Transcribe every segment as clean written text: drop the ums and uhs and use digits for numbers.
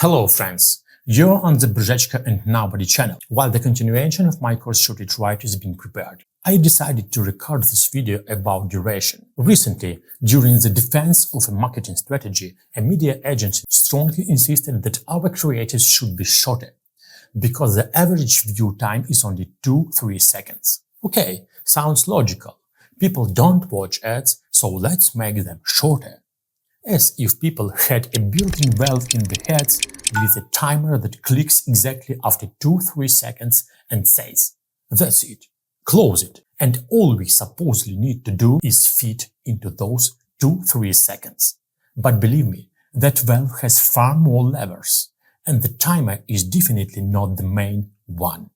Hello friends, you're on the Brzeźka and Nobody channel. While the continuation of my course Shoot It Right is being prepared, I decided to record this video about duration. Recently, during the defense of a marketing strategy, a media agency strongly insisted that our creatives should be shorter, because the average view time is only 2-3 seconds. Okay, sounds logical. People don't watch ads, so let's make them shorter. As if people had a built-in valve in their heads with a timer that clicks exactly after 2-3 seconds and says, "That's it, close it." And all we supposedly need to do is fit into those 2-3 seconds. But believe me, that valve has far more levers, and the timer is definitely not the main one.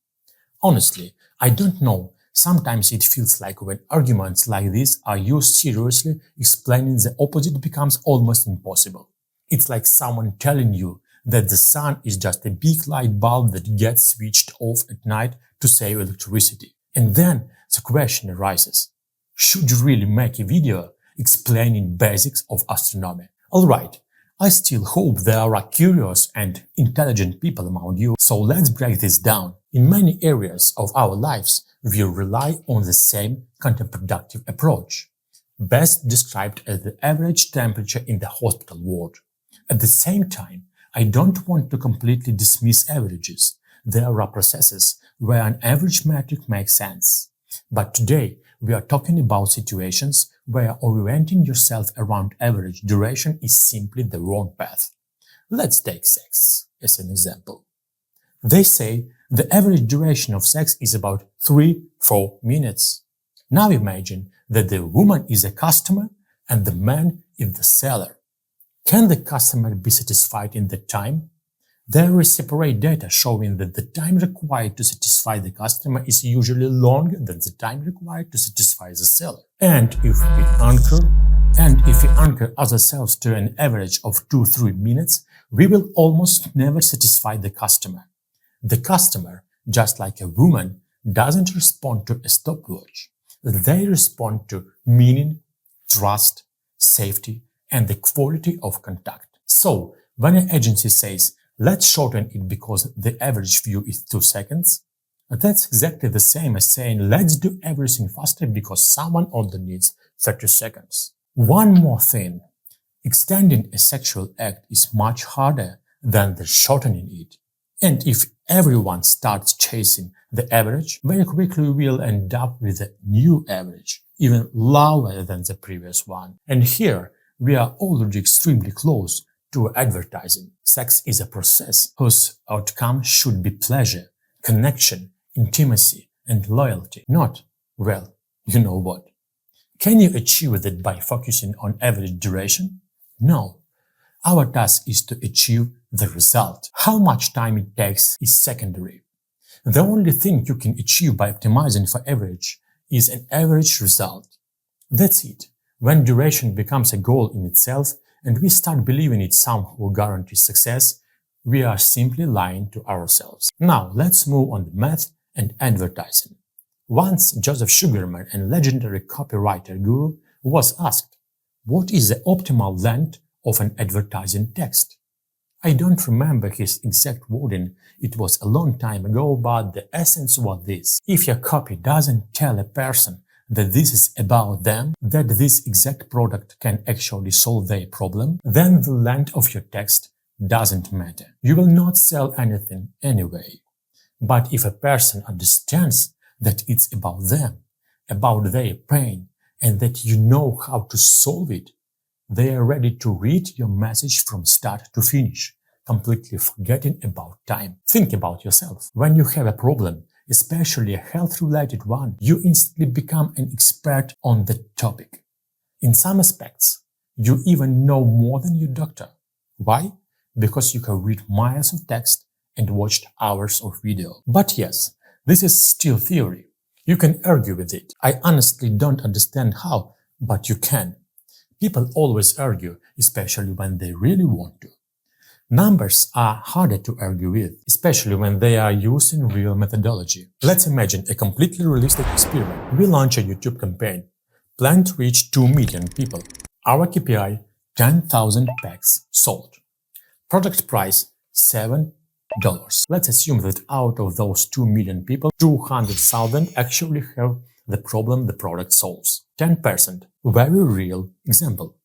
Honestly, I don't know. Sometimes it feels like when arguments like this are used seriously, explaining the opposite becomes almost impossible. It's like someone telling you that the sun is just a big light bulb that gets switched off at night to save electricity. And then the question arises, should you really make a video explaining basics of astronomy? Alright, I still hope there are curious and intelligent people among you, so let's break this down. In many areas of our lives, we rely on the same counterproductive approach, best described as the average temperature in the hospital ward. At the same time, I don't want to completely dismiss averages. There are processes where an average metric makes sense. But today, we are talking about situations where orienting yourself around average duration is simply the wrong path. Let's take sex as an example. They say the average duration of sex is about 3-4 minutes. Now imagine that the woman is a customer and the man is the seller. Can the customer be satisfied in that time? There is separate data showing that the time required to satisfy the customer is usually longer than the time required to satisfy the seller. And if we anchor ourselves to an average of 2-3 minutes, we will almost never satisfy the customer. The customer, just like a woman, doesn't respond to a stopwatch. They respond to meaning, trust, safety, and the quality of contact. So, when an agency says, let's shorten it because the average view is 2 seconds, that's exactly the same as saying, let's do everything faster because someone only needs 30 seconds. One more thing, extending a sexual act is much harder than the shortening it. And if everyone starts chasing the average, very quickly we'll end up with a new average, even lower than the previous one. And here, we are already extremely close to advertising. Sex is a process whose outcome should be pleasure, connection, intimacy, and loyalty, not, well, you know what. Can you achieve that by focusing on average duration? No. Our task is to achieve the result. How much time it takes is secondary. The only thing you can achieve by optimizing for average is an average result. That's it. When duration becomes a goal in itself and we start believing it somehow guarantees success, we are simply lying to ourselves. Now let's move on to math and advertising. Once Joseph Sugarman, a legendary copywriter guru, was asked, what is the optimal length of an advertising text? I don't remember his exact wording, it was a long time ago, but the essence was this. If your copy doesn't tell a person that this is about them, that this exact product can actually solve their problem, then the length of your text doesn't matter. You will not sell anything anyway. But if a person understands that it's about them, about their pain, and that you know how to solve it, they are ready to read your message from start to finish, completely forgetting about time. Think about yourself. When you have a problem, especially a health-related one, you instantly become an expert on the topic. In some aspects, you even know more than your doctor. Why? Because you have read miles of text and watched hours of video. But yes, this is still theory. You can argue with it. I honestly don't understand how, but you can. People always argue, especially when they really want to. Numbers are harder to argue with, especially when they are used in real methodology. Let's imagine a completely realistic experiment. We launch a YouTube campaign, plan to reach 2 million people. Our KPI, 10,000 packs sold. Product price, $7. Let's assume that out of those 2 million people, 200,000 actually have the problem the product solves. 10%. Very real example.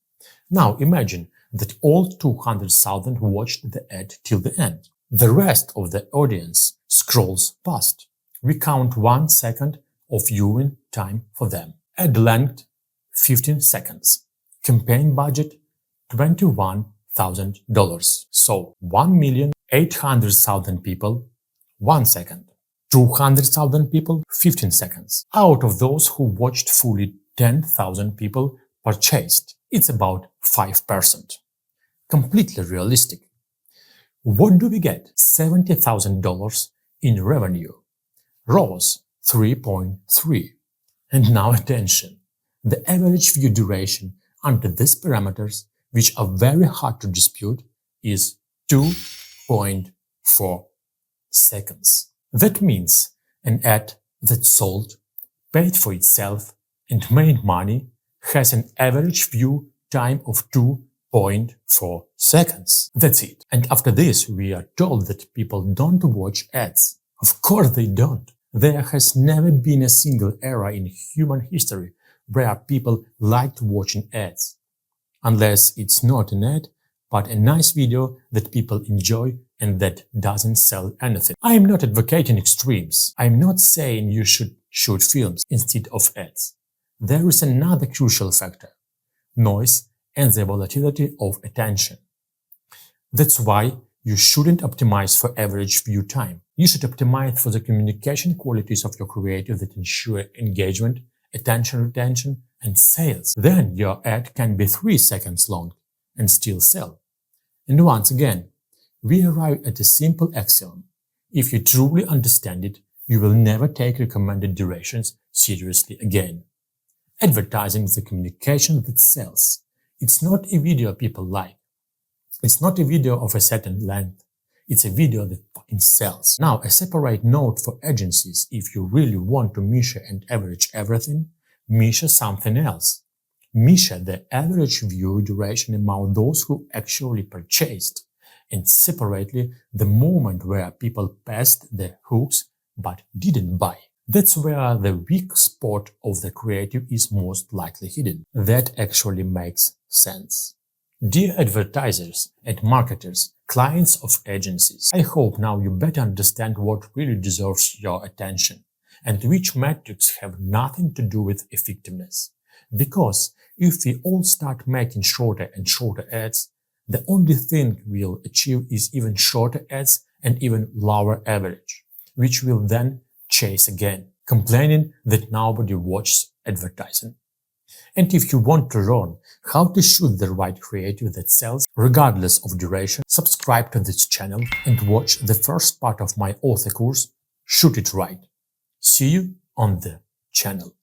Now imagine that all 200,000 watched the ad till the end. The rest of the audience scrolls past. We count 1 second of viewing time for them. Ad length 15 seconds. Campaign budget $21,000. So 1,800,000 people, 1 second. 200,000 people, 15 seconds. Out of those who watched fully, 10,000 people purchased. It's about 5%. Completely realistic. What do we get? $70,000 in revenue. ROAS 3.3. And now attention. The average view duration under these parameters, which are very hard to dispute, is 2.4 seconds. That means an ad that sold, paid for itself, and made money has an average view time of 2.4 seconds. That's it. And after this, we are told that people don't watch ads. Of course they don't. There has never been a single era in human history where people liked watching ads. Unless it's not an ad, but a nice video that people enjoy and that doesn't sell anything. I am not advocating extremes. I am not saying you should shoot films instead of ads. There is another crucial factor: noise and the volatility of attention. That's why you shouldn't optimize for average view time. You should optimize for the communication qualities of your creative that ensure engagement, attention retention, and sales. Then your ad can be 3 seconds long and still sell. And once again, we arrive at a simple axiom. If you truly understand it, you will never take recommended durations seriously again. Advertising is a communication that sells. It's not a video people like. It's not a video of a certain length. It's a video that fucking sells. Now, a separate note for agencies: if you really want to measure and average everything, measure something else. Measure the average view duration among those who actually purchased, and separately the moment where people passed the hooks but didn't buy. That's where the weak spot of the creative is most likely hidden. That actually makes sense. Dear advertisers and marketers, clients of agencies, I hope now you better understand what really deserves your attention and which metrics have nothing to do with effectiveness. Because if we all start making shorter and shorter ads, the only thing we'll achieve is even shorter ads and even lower average, which we'll then chase again, complaining that nobody watches advertising. And if you want to learn how to shoot the right creative that sells, regardless of duration, subscribe to this channel and watch the first part of my author course, Shoot It Right. See you on the channel.